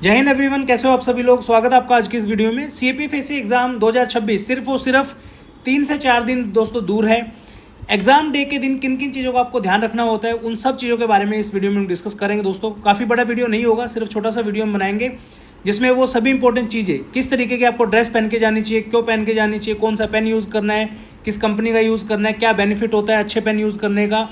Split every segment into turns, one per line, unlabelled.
जय हिंद एवरीवन, कैसे हो आप सभी लोग। स्वागत है आपका आज की इस वीडियो में। सीएपीएफएससी एग्जाम 2026 सिर्फ और सिर्फ 3 से 4 दिन दोस्तों दूर है। एग्जाम डे के दिन किन किन चीज़ों का आपको ध्यान रखना होता है, उन सब चीज़ों के बारे में इस वीडियो में हम डिस्कस करेंगे दोस्तों। काफ़ी बड़ा वीडियो नहीं होगा, सिर्फ छोटा सा वीडियो हम बनाएंगे जिसमें वो सभी इंपॉर्टेंट चीज़ें, किस तरीके की आपको ड्रेस पहन के जानी चाहिए, क्यों पहन के जानी चाहिए, कौन सा पेन यूज़ करना है, किस कंपनी का यूज़ करना है, क्या बेनिफिट होता है अच्छे पेन यूज़ करने का,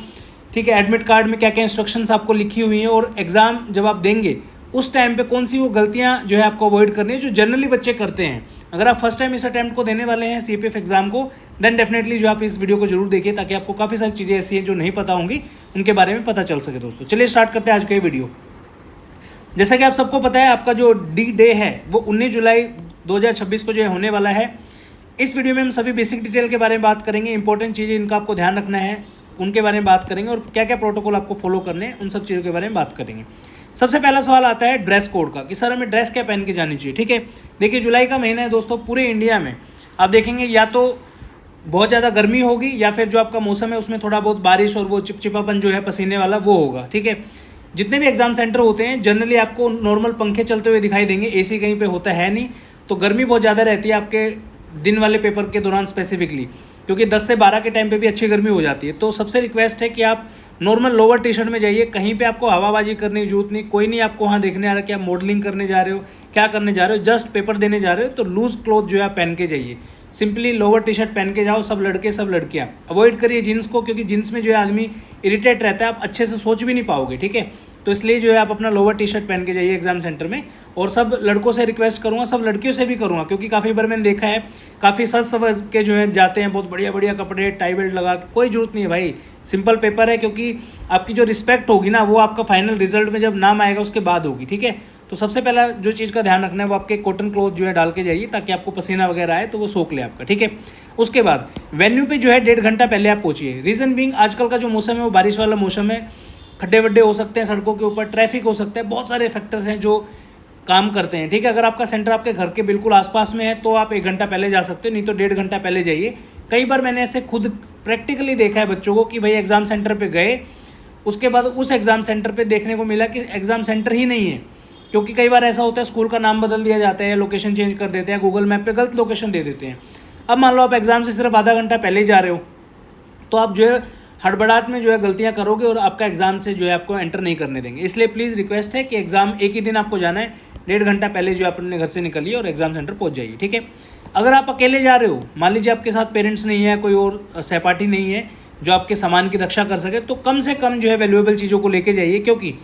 ठीक है। एडमिट कार्ड में क्या क्या इंस्ट्रक्शंस आपको लिखी हुई हैं, और एग्ज़ाम जब आप देंगे उस टाइम पे कौन सी वो गलतियां जो है आपको अवॉइड करनी है जो जनरली बच्चे करते हैं। अगर आप फर्स्ट टाइम इस अटैम्प्ट को देने वाले हैं सीपीएफ एग्जाम को, देन डेफिनेटली जो आप इस वीडियो को जरूर देखिए, ताकि आपको काफ़ी सारी चीज़ें ऐसी हैं जो नहीं पता होंगी, उनके बारे में पता चल सके दोस्तों। चलिए स्टार्ट करते हैं आज का ये वीडियो। जैसा कि आप सबको पता है, आपका जो डी डे है वो 19 जुलाई 2026 को जो है होने वाला है। इस वीडियो में हम सभी बेसिक डिटेल के बारे में बात करेंगे, इंपॉर्टेंट चीज़ें इनका आपको ध्यान रखना है उनके बारे में बात करेंगे, और क्या क्या प्रोटोकॉल आपको फॉलो करने हैं उन सब चीज़ों के बारे में बात करेंगे। सबसे पहला सवाल आता है ड्रेस कोड का, कि सर हमें ड्रेस क्या पहन के जानी चाहिए। ठीक है, देखिए जुलाई का महीना है दोस्तों, पूरे इंडिया में आप देखेंगे या तो बहुत ज़्यादा गर्मी होगी, या फिर जो आपका मौसम है उसमें थोड़ा बहुत बारिश और वो चिपचिपापन जो है पसीने वाला वो होगा। ठीक है, जितने भी एग्जाम सेंटर होते हैं जनरली आपको नॉर्मल पंखे चलते हुए दिखाई देंगे, एसी कहीं पे होता है नहीं। तो गर्मी बहुत ज़्यादा रहती है आपके दिन वाले पेपर के दौरान स्पेसिफिकली, क्योंकि 10 से 12 के टाइम पे भी अच्छी गर्मी हो जाती है। तो सबसे रिक्वेस्ट है कि आप नॉर्मल लोअर टी शर्ट में जाइए, कहीं पे आपको हवाबाजी करने की जरूरत नहीं, कोई नहीं आपको वहाँ देखने आ रहा कि आप मॉडलिंग करने जा रहे हो, क्या करने जा रहे हो, जस्ट पेपर देने जा रहे हो। तो लूज़ क्लॉथ जो है पहन के जाइए, सिंपली लोअर टी शर्ट पहन के जाओ, सब लड़के सब लड़कियाँ। अवॉइड करिए जीन्स को, क्योंकि जीन्स में जो है आदमी इरिटेट रहता है, आप अच्छे से सोच भी नहीं पाओगे। ठीक है, तो इसलिए जो है आप अपना लोअर टी शर्ट पहन के जाइए एग्जाम सेंटर में। और सब लड़कों से रिक्वेस्ट करूँगा, सब लड़कियों से भी करूँगा, क्योंकि काफ़ी बार मैंने देखा है काफ़ी सज सवर के जो है जाते हैं, बहुत बढ़िया बढ़िया कपड़े टाई बेल्ट लगा के। कोई जरूरत नहीं है भाई, सिंपल पेपर है, क्योंकि आपकी जो रिस्पेक्ट होगी ना वो आपका फाइनल रिजल्ट में जब नाम आएगा उसके बाद होगी। ठीक है, तो सबसे पहला जो चीज़ का ध्यान रखना है वो आपके कॉटन क्लॉथ जो है डाल के जाइए, ताकि आपको पसीना वगैरह आए तो वो सोख ले आपका। ठीक है, उसके बाद वेन्यू पे जो है 1.5 घंटा पहले आप पहुँचिए। रीज़न बीइंग आजकल का जो मौसम है वो बारिश वाला मौसम है, खड्डे वड्डे हो सकते हैं सड़कों के ऊपर, ट्रैफिक हो सकता है, बहुत सारे फैक्टर्स हैं जो काम करते हैं। ठीक है, अगर आपका सेंटर आपके घर के बिल्कुल आसपास में है तो आप 1 घंटा पहले जा सकते हो, नहीं तो 1.5 घंटा पहले जाइए। कई बार मैंने ऐसे खुद प्रैक्टिकली देखा है बच्चों को कि भाई एग्ज़ाम सेंटर पे गए, उसके बाद उस एग्ज़ाम सेंटर पे देखने को मिला कि एग्ज़ाम सेंटर ही नहीं है। क्योंकि कई बार ऐसा होता है स्कूल का नाम बदल दिया जाता है, लोकेशन चेंज कर देते हैं, गूगल मैप पे गलत लोकेशन दे देते हैं। अब मान लो आप एग्ज़ाम से सिर्फ आधा घंटा पहले जा रहे हो, तो आप जो है हड़बड़ाहट में जो है गलतियां करोगे और आपका एग्ज़ाम से जो है आपको एंटर नहीं करने देंगे। इसलिए प्लीज़ रिक्वेस्ट है कि एग्ज़ाम एक ही दिन आपको जाना है, 1.5 घंटा पहले जो आप अपने घर से निकलिए और एग्ज़ाम सेंटर पहुंच जाइए। ठीक है, अगर आप अकेले जा रहे हो, मान लीजिए आपके साथ पेरेंट्स नहीं है, कोई और सहपाठी नहीं है जो आपके सामान की रक्षा कर सके, तो कम से कम जो है वैल्यूएबल चीज़ों को लेके जाइए। क्योंकि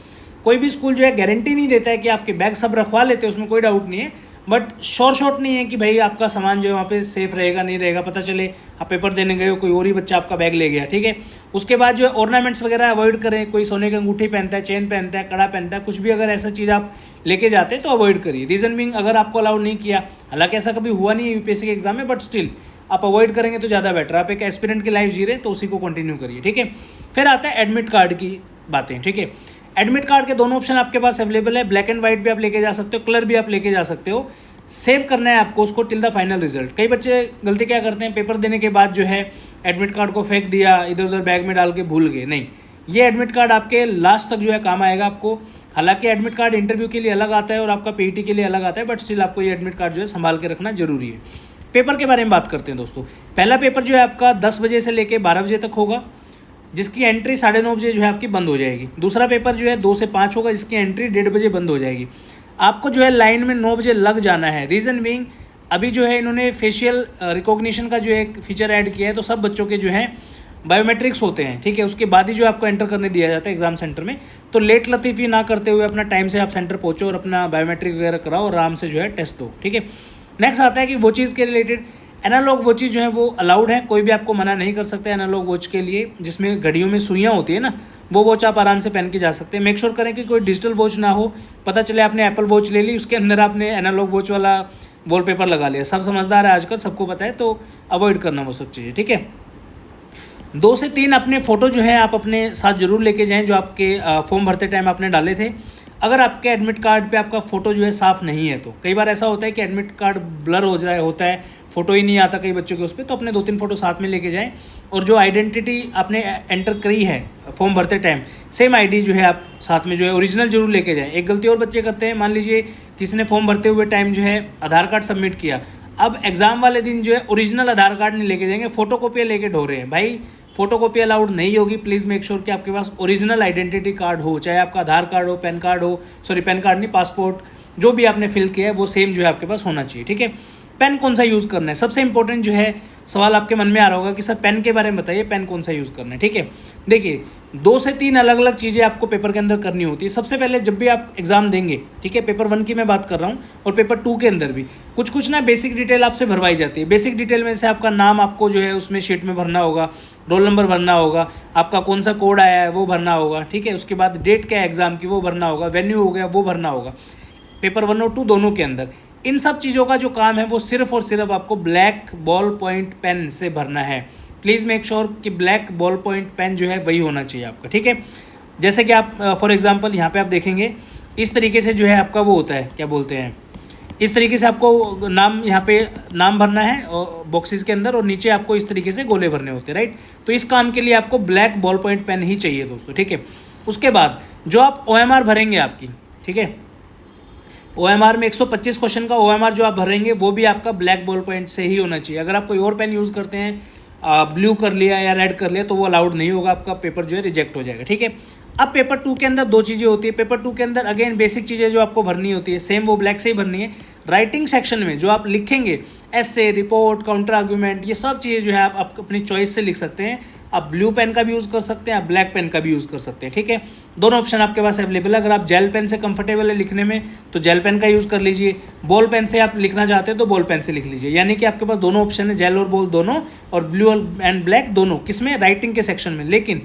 कोई भी स्कूल जो है गारंटी नहीं देता है कि आपके बैग सब रखवा लेते हैं, उसमें कोई डाउट नहीं है, बट शॉर्ट नहीं है कि भाई आपका सामान जो है वहाँ पे सेफ रहेगा नहीं रहेगा। पता चले आप पेपर देने गए हो, कोई और ही बच्चा आपका बैग ले गया। ठीक है, उसके बाद जो है ऑर्नामेंट्स वगैरह अवॉइड करें। कोई सोने की अंगूठी पहनता है, चेन पहनता है, कड़ा पहनता है, कुछ भी अगर ऐसा चीज़ आप लेके जाते हैं तो अवॉइड करिए। रीज़न बीइंग अगर आपको अलाउड नहीं किया, हालांकि ऐसा कभी हुआ नहीं है यूपीएससी के एग्जाम में, बट स्टिल आप अवॉइड करेंगे तो ज़्यादा बेटर। आप एक एस्पिरेंट की लाइफ जी रहे हैं तो उसी को कंटिन्यू करिए। ठीक है, फिर आता है एडमिट कार्ड की बातें। ठीक है, एडमिट कार्ड के दोनों ऑप्शन आपके पास अवेलेबल है, ब्लैक एंड व्हाइट भी आप लेके जा सकते हो, कलर भी आप लेके जा सकते हो। सेव करना है आपको उसको टिल द फाइनल रिजल्ट। कई बच्चे गलती क्या करते हैं, पेपर देने के बाद जो है एडमिट कार्ड को फेंक दिया, इधर उधर बैग में डाल के भूल गए। नहीं, ये एडमिट कार्ड आपके लास्ट तक जो है काम आएगा आपको। हालांकि एडमिट कार्ड इंटरव्यू के लिए अलग आता है और आपका पीईटी के लिए अलग आता है, बट स्टिल आपको ये एडमिट कार्ड जो है संभाल के रखना जरूरी है। पेपर के बारे में बात करते हैं दोस्तों। पहला पेपर जो है आपका 10 बजे से लेकर 12 बजे तक होगा, जिसकी एंट्री 9:30 बजे जो है आपकी बंद हो जाएगी। दूसरा पेपर जो है 2 से 5 होगा, जिसकी एंट्री 1:30 बजे बंद हो जाएगी। आपको जो है लाइन में 9 बजे लग जाना है। रीज़न बीइंग अभी जो है इन्होंने फेशियल रिकॉग्निशन का जो एक फीचर ऐड किया है, तो सब बच्चों के जो हैं बायोमेट्रिक्स होते हैं। ठीक है, उसके बाद ही जो आपको एंटर करने दिया जाता है एग्जाम सेंटर में। तो लेट लतीफ़ी ना करते हुए अपना टाइम से आप सेंटर पहुँचो और अपना बायोमेट्रिक वगैरह कराओ और आराम से जो है टेस्ट दो। ठीक है, नेक्स्ट आता है कि वो चीज़ के रिलेटेड एनालॉग वॉचेज जो है वो अलाउड है, कोई भी आपको मना नहीं कर सकता है एनालॉग वॉच के लिए, जिसमें घड़ियों में सुइयाँ होती है ना, वो वॉच आप आराम से पहन के जा सकते हैं। मेक श्योर करें कि कोई डिजिटल वॉच ना हो। पता चले आपने एप्पल वॉच ले ली, उसके अंदर आपने एनालॉग वॉच वाला वॉलपेपर लगा लिया। सब समझदार है आजकल, सबको पता है, तो अवॉइड करना वो सब चीज़ें। ठीक है, 2 से 3 अपने फ़ोटो जो है आप अपने साथ ज़रूर लेके जाएं, जो आपके फॉर्म भरते टाइम आपने डाले थे। अगर आपके एडमिट कार्ड पे आपका फ़ोटो जो है साफ़ नहीं है, तो कई बार ऐसा होता है कि एडमिट कार्ड ब्लर हो जाए होता है, फ़ोटो ही नहीं आता कई बच्चों के उस पर, तो अपने 2-3 फ़ोटो साथ में लेके जाएं। और जो आइडेंटिटी आपने एंटर करी है फॉर्म भरते टाइम, सेम आईडी जो है आप साथ में जो है ओरिजिनल जरूर लेके जाएं। एक गलती और बच्चे करते हैं, मान लीजिए किसी ने फॉर्म भरते हुए टाइम जो है आधार कार्ड सबमिट किया, अब एग्ज़ाम वाले दिन जो है ओरिजिनल आधार कार्ड नहीं लेके जाएंगे, फ़ोटो कॉपी लेके ढो रहे हैं। भाई फोटो कॉपी अलाउड नहीं होगी। प्लीज़ मेक श्योर कि आपके पास ओरिजिनल आइडेंटिटी कार्ड हो, चाहे आपका आधार कार्ड हो, पैन कार्ड हो, सॉरी पैन कार्ड नहीं, पासपोर्ट, जो भी आपने फिल किया है वो सेम जो है आपके पास होना चाहिए। ठीक है, पेन कौन सा यूज़ करना है, सबसे इंपॉर्टेंट जो है सवाल आपके मन में आ रहा होगा कि सर पेन के बारे में बताइए, पेन कौन सा यूज़ करना है। ठीक है, देखिए 2 से 3 अलग अलग चीज़ें आपको पेपर के अंदर करनी होती है। सबसे पहले जब भी आप एग्ज़ाम देंगे, ठीक है, पेपर 1 की मैं बात कर रहा हूँ और पेपर 2 के अंदर भी कुछ ना बेसिक डिटेल आपसे भरवाई जाती है। बेसिक डिटेल में से आपका नाम आपको जो है उसमें शीट में भरना होगा, रोल नंबर भरना होगा, आपका कौन सा कोड आया है वो भरना होगा। ठीक है, उसके बाद डेट क्या है एग्ज़ाम की वो भरना होगा, वेन्यू हो गया वो भरना होगा, पेपर 1 और 2 दोनों के अंदर। इन सब चीज़ों का जो काम है वो सिर्फ और सिर्फ आपको ब्लैक बॉल पॉइंट पेन से भरना है। प्लीज़ मेक श्योर कि ब्लैक बॉल पॉइंट पेन जो है वही होना चाहिए आपका। ठीक है, जैसे कि आप फॉर एग्जांपल यहाँ पे आप देखेंगे इस तरीके से जो है आपका वो होता है, क्या बोलते हैं, इस तरीके से आपको नाम यहाँ पे नाम भरना है बॉक्सेस के अंदर, और नीचे आपको इस तरीके से गोले भरने होते हैं, राइट। तो इस काम के लिए आपको ब्लैक बॉल पॉइंट पेन ही चाहिए दोस्तों। ठीक है, उसके बाद जो आप OMR भरेंगे आपकी, ठीक है, OMR में 125 क्वेश्चन का OMR जो आप भरेंगे वो भी आपका ब्लैक बॉल पॉइंट से ही होना चाहिए। अगर आप कोई और पेन यूज़ करते हैं, ब्लू कर लिया या रेड कर लिया, तो वो अलाउड नहीं होगा, आपका पेपर जो है रिजेक्ट हो जाएगा। ठीक है, अब पेपर 2 के अंदर 2 चीज़ें होती है। पेपर 2 के अंदर अगेन बेसिक चीज़ें जो आपको भरनी होती है सेम वो ब्लैक से ही भरनी है। राइटिंग सेक्शन में जो आप लिखेंगे, एसे, रिपोर्ट, काउंटर आर्गूमेंट, ये सब चीज़ें जो है आप अपनी चॉइस से लिख सकते हैं। आप ब्लू पेन का भी यूज़ कर सकते हैं, आप ब्लैक पेन का भी यूज़ कर सकते हैं। ठीक है, दोनों ऑप्शन आपके पास अवेलेबल है। अगर आप जेल पेन से कंफर्टेबल है लिखने में तो जेल पेन का यूज़ कर लीजिए, बॉल पेन से आप लिखना चाहते हैं तो बॉल पेन से लिख लीजिए। यानी कि आपके पास दोनों ऑप्शन है, जेल और बॉल दोनों, और ब्लू एंड ब्लैक दोनों, किसमें, राइटिंग के सेक्शन में। लेकिन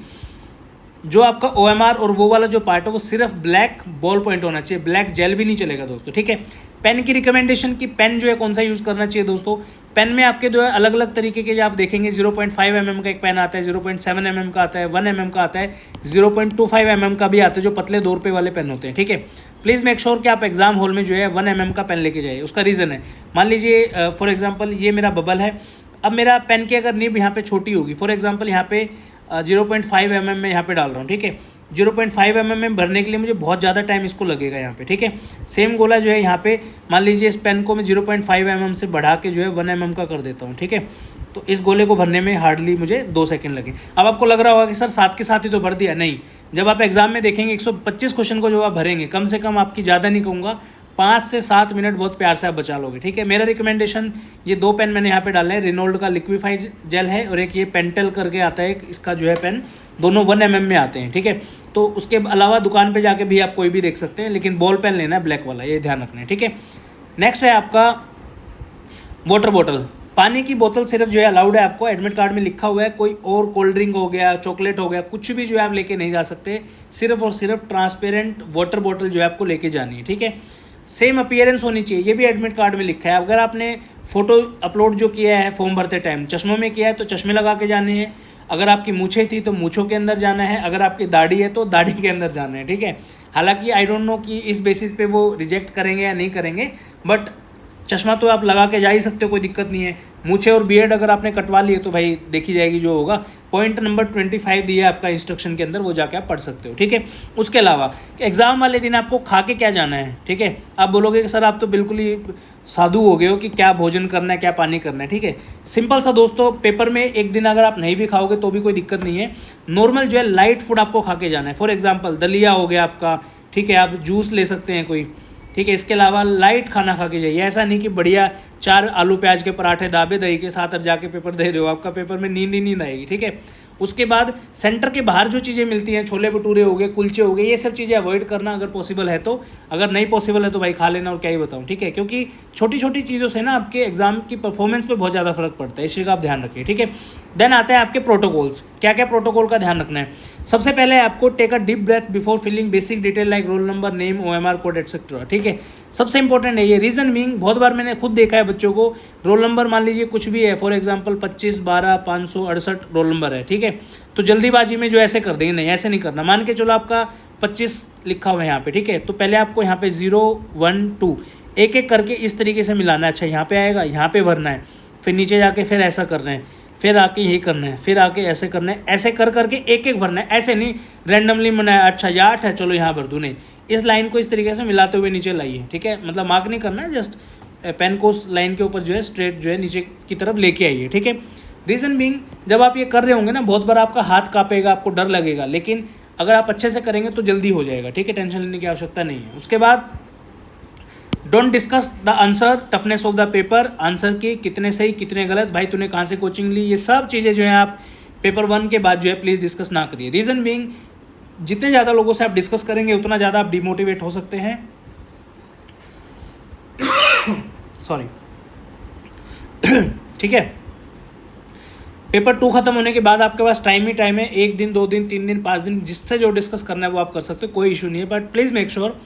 जो आपका OMR और वो वाला जो पार्ट है वो सिर्फ ब्लैक बॉल पॉइंट होना चाहिए, ब्लैक जेल भी नहीं चलेगा दोस्तों। ठीक है, पेन की रिकमेंडेशन की पेन जो है कौन सा यूज़ करना चाहिए दोस्तों। पेन में आपके जो है अलग अलग तरीके के जो आप देखेंगे, 0.5 mm का एक पेन आता है, 0.7 mm का आता है, 1 mm का आता है, 0.25 mm का भी आता है, जो पतले 2 रुपये वाले पेन होते हैं। ठीक है, प्लीज़ मेक श्योर कि आप एग्जाम हॉल में जो है 1 mm का पेन लेके जाइए। उसका रीज़न है, मान लीजिए फॉर एग्जाम्पल ये मेरा बबल है, अब मेरा पेन की अगर निब यहाँ पे छोटी होगी, फॉर एग्जाम्पल यहाँ पे 0.5 mm में यहाँ पे डाल रहा हूँ। ठीक है, 0.5 mm में भरने के लिए मुझे बहुत ज़्यादा टाइम इसको लगेगा यहाँ पे। ठीक है, सेम गोला जो है यहाँ पे मान लीजिए इस पेन को मैं 0.5 mm से बढ़ा के जो है 1 mm का कर देता हूँ। ठीक है, तो इस गोले को भरने में हार्डली मुझे 2 सेकंड लगे। अब आपको लग रहा होगा कि सर साथ के साथ ही तो भर दिया, नहीं। जब आप एग्जाम में देखेंगे 125 क्वेश्चन को जो आप भरेंगे, कम से कम आपकी ज़्यादा नहीं कहूँगा 5 से 7 मिनट बहुत प्यार से आप बचा लोगे। ठीक है, मेरा रिकमेंडेशन ये 2 पेन मैंने यहाँ पे डाले हैं, रेनॉल्ड का लिक्विफाइड जेल है और एक ये पेंटेल करके आता है, इसका जो है पेन, दोनों 1 mm में आते हैं। ठीक है, तो उसके अलावा दुकान पे जाके भी आप कोई भी देख सकते हैं, लेकिन बॉल पेन लेना है ब्लैक वाला, ये ध्यान रखना है। ठीक है, नेक्स्ट है आपका वाटर बॉटल। पानी की बोतल सिर्फ जो है अलाउड है आपको, एडमिट कार्ड में लिखा हुआ है। कोई और कोल्ड ड्रिंक हो गया, चॉकलेट हो गया, कुछ भी जो है आप लेके नहीं जा सकते। सिर्फ और सिर्फ ट्रांसपेरेंट वाटर बॉटल जो है आपको लेके जानी है। ठीक है, सेम अपीयरेंस होनी चाहिए, ये भी एडमिट कार्ड में लिखा है। अगर आपने फ़ोटो अपलोड जो किया है फॉर्म भरते टाइम चश्मों में किया है तो चश्मे लगा के जाने हैं। अगर आपकी मूछें थी तो मूछों के अंदर जाना है, अगर आपकी दाढ़ी है तो दाढ़ी के अंदर जाना है। ठीक है, हालांकि आई डोंट नो कि इस बेसिस पे वो रिजेक्ट करेंगे या नहीं करेंगे, बट चश्मा तो आप लगा के जा ही सकते हो, कोई दिक्कत नहीं है। मूछे और बियर्ड अगर आपने कटवा लिए तो भाई देखी जाएगी जो होगा। पॉइंट नंबर 25 दिया है आपका इंस्ट्रक्शन के अंदर, वो जाके आप पढ़ सकते हो। ठीक है, उसके अलावा एग्ज़ाम वाले दिन आपको खा के क्या जाना है। ठीक है, आप बोलोगे कि सर आप तो बिल्कुल ही साधु हो गए हो कि क्या भोजन करना है, क्या पानी करना है। ठीक है, सिंपल सा दोस्तों, पेपर में एक दिन अगर आप नहीं भी खाओगे तो भी कोई दिक्कत नहीं है। नॉर्मल जो है लाइट फूड आपको खा के जाना है। फॉर एग्जाम्पल दलिया हो गया आपका, ठीक है, आप जूस ले सकते हैं कोई। ठीक है, इसके अलावा लाइट खाना खा के जाइए। ऐसा नहीं कि बढ़िया 4 आलू प्याज के पराठे दाबे दही के साथ अब जाके पेपर दे रहे हो, आपका पेपर में नींद ही नींद आएगी। ठीक है, उसके बाद सेंटर के बाहर जो चीज़ें मिलती हैं, छोले भटूरे हो गए, कुलचे हो गए, ये सब चीज़ें अवॉइड करना अगर पॉसिबल है तो। अगर नहीं पॉसिबल है तो भाई खा लेना, और क्या ही बताऊँ। ठीक है, क्योंकि छोटी छोटी चीज़ों से ना आपके एग्जाम की परफॉर्मेंस पे बहुत ज़्यादा फर्क पड़ता है, इस चीज़ का आप ध्यान रखिए। ठीक है, देन आते हैं आपके प्रोटोकॉल्स। क्या क्या प्रोटोकॉल का ध्यान रखना है? सबसे पहले आपको take a deep breath before filling basic detail like roll number, name, OMR code etcetera. ठीक है, सबसे इंपॉर्टेंट है ये। रीजन बीइंग, बहुत बार मैंने खुद देखा है बच्चों को, रोल नंबर मान लीजिए कुछ भी है, फॉर एग्जांपल 25 12 568 रोल नंबर है, ठीक है, तो जल्दीबाजी में जो ऐसे कर देंगे, नहीं ऐसे नहीं करना। मान के चलो आपका 25 लिखा हुआ है यहाँ पे, ठीक है, तो पहले आपको यहाँ पे 0 1 2 एक एक करके इस तरीके से मिलाना है। अच्छा यहाँ पे आएगा, यहाँ पे भरना है, फिर नीचे जाके फिर ऐसा करना है, फिर आके यही करना है, फिर आके ऐसे करना है, ऐसे कर करके एक एक भरना है। ऐसे नहीं रैंडमली बनाया, अच्छा ये 8 है चलो यहाँ भर दूँ, नहीं, इस लाइन को इस तरीके से मिलाते हुए नीचे लाइए। ठीक है, मतलब मार्क नहीं करना है, जस्ट पेन को उस लाइन के ऊपर जो है स्ट्रेट जो है नीचे की तरफ लेके आइए। ठीक है, रीज़न बीइंग, जब आप ये कर रहे होंगे ना, बहुत बार आपका हाथ कांपेगा, आपको डर लगेगा, लेकिन अगर आप अच्छे से करेंगे तो जल्दी हो जाएगा। ठीक है, टेंशन लेने की आवश्यकता नहीं है। उसके बाद don't discuss the answer, toughness of the paper, answer के कितने सही कितने गलत, भाई तूने कहाँ से कोचिंग ली, ये सब चीज़ें जो है आप पेपर 1 के बाद जो है प्लीज़ डिस्कस ना करिए। रीज़न बीइंग, जितने ज़्यादा लोगों से आप डिस्कस करेंगे उतना ज़्यादा आप डिमोटिवेट हो सकते हैं। सॉरी। ठीक है, पेपर 2 खत्म होने के बाद आपके पास टाइम ही टाइम है, 1 दिन 2 दिन 3 दिन 5 दिन, जिससे जो डिस्कस करना है वो आप कर सकते हो, कोई इशू नहीं है। But please make sure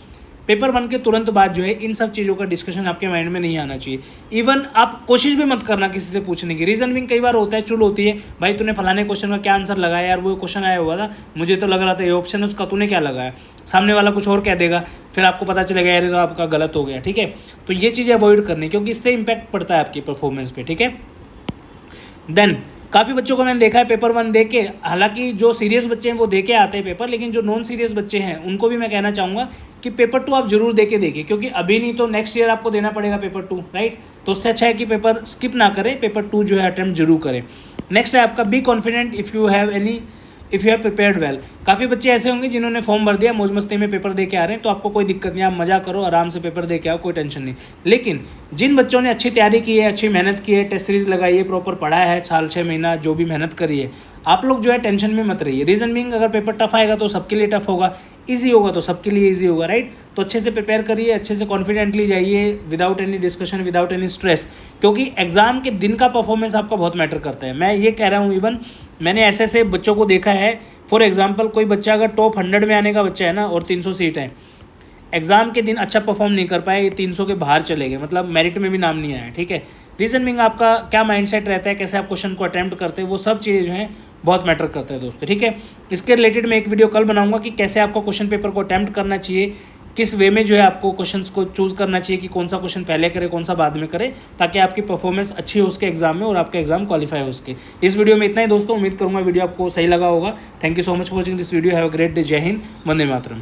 paper 1 के तुरंत बाद जो है इन सब चीज़ों का डिस्कशन आपके माइंड में नहीं आना चाहिए। इवन आप कोशिश भी मत करना किसी से पूछने की। रीज़न भी कई बार होता है, चुल होती है, भाई तूने फलाने क्वेश्चन का क्या आंसर लगाया यार, वो क्वेश्चन आया हुआ था, मुझे तो लग रहा था ये ऑप्शन है, उसका तूने क्या लगाया, सामने वाला कुछ और कह देगा, फिर आपको पता चलेगा यार तो आपका गलत हो गया। ठीक है, तो ये चीज़ें अवॉइड करनी, क्योंकि इससे इंपैक्ट पड़ता है आपकी परफॉर्मेंस पे। ठीक है, देन काफ़ी बच्चों को मैंने देखा है पेपर 1 दे के, हालांकि जो सीरियस बच्चे हैं वो दे के आते हैं पेपर, लेकिन जो नॉन सीरियस बच्चे हैं उनको भी मैं कहना चाहूँगा कि पेपर 2 आप जरूर दे के देखिए, क्योंकि अभी नहीं तो नेक्स्ट ईयर आपको देना पड़ेगा पेपर 2, राइट। तो उससे अच्छा है कि पेपर स्किप ना करें, पेपर 2 जो है अटैम्प्ट जरूर करें। नेक्स्ट है आपका be confident if you have prepared well. काफ़ी बच्चे ऐसे होंगे जिन्होंने फॉर्म भर दिया, मौज मस्ती में पेपर दे के आ रहे हैं, तो आपको कोई दिक्कत नहीं, आप मजा करो, आराम से पेपर दे के आओ, कोई टेंशन नहीं। लेकिन जिन बच्चों ने अच्छी तैयारी की है, अच्छी मेहनत की है, टेस्ट सीरीज लगाई है, प्रॉपर पढ़ा है, साल 6 महीना जो भी मेहनत करी है, आप लोग जो है टेंशन में मत रहिए। रीज़न बीइंग, अगर पेपर टफ आएगा तो सबके लिए टफ होगा, ईजी होगा तो सबके लिए ईजी होगा, राइट। तो अच्छे से प्रिपेयर करिए, अच्छे से कॉन्फिडेंटली जाइए, without any discussion, without any stress, क्योंकि एग्जाम के दिन का परफॉर्मेंस आपका बहुत मैटर करता है। मैं ये कह रहा हूँ, इवन मैंने ऐसे ऐसे बच्चों को देखा है, फॉर एग्जाम्पल कोई बच्चा अगर टॉप 100 में आने का बच्चा है ना, और 300 सीट है, एग्जाम के दिन अच्छा परफॉर्म नहीं कर पाए, 300 के बाहर चले गए, मतलब मेरिट में भी नाम नहीं आया। ठीक है, रीज़न बीइंग आपका क्या माइंडसेट रहता है, कैसे आप क्वेश्चन को अटैम्प्ट करते हैं, वो सब चीज़ें जो हैं बहुत मैटर करता है दोस्तों। ठीक है, इसके रिलेटेड मैं एक वीडियो कल बनाऊंगा कि कैसे आपको क्वेश्चन पेपर को अटैम्प्ट करना चाहिए, किस वे में जो है आपको क्वेश्चंस को चूज़ करना चाहिए कि कौन सा क्वेश्चन पहले करे, कौन सा बाद में करे, ताकि आपकी परफॉर्मेंस अच्छी हो उसके एग्जाम में और आपका एग्जाम क्वालिफाई हो उसके। इस वीडियो में इतना ही दोस्तों, उम्मीद करूँगा वीडियो आपको सही लगा होगा। Thank you so much for watching this video. Have a great day. जय हिंद, वंदे मातरम।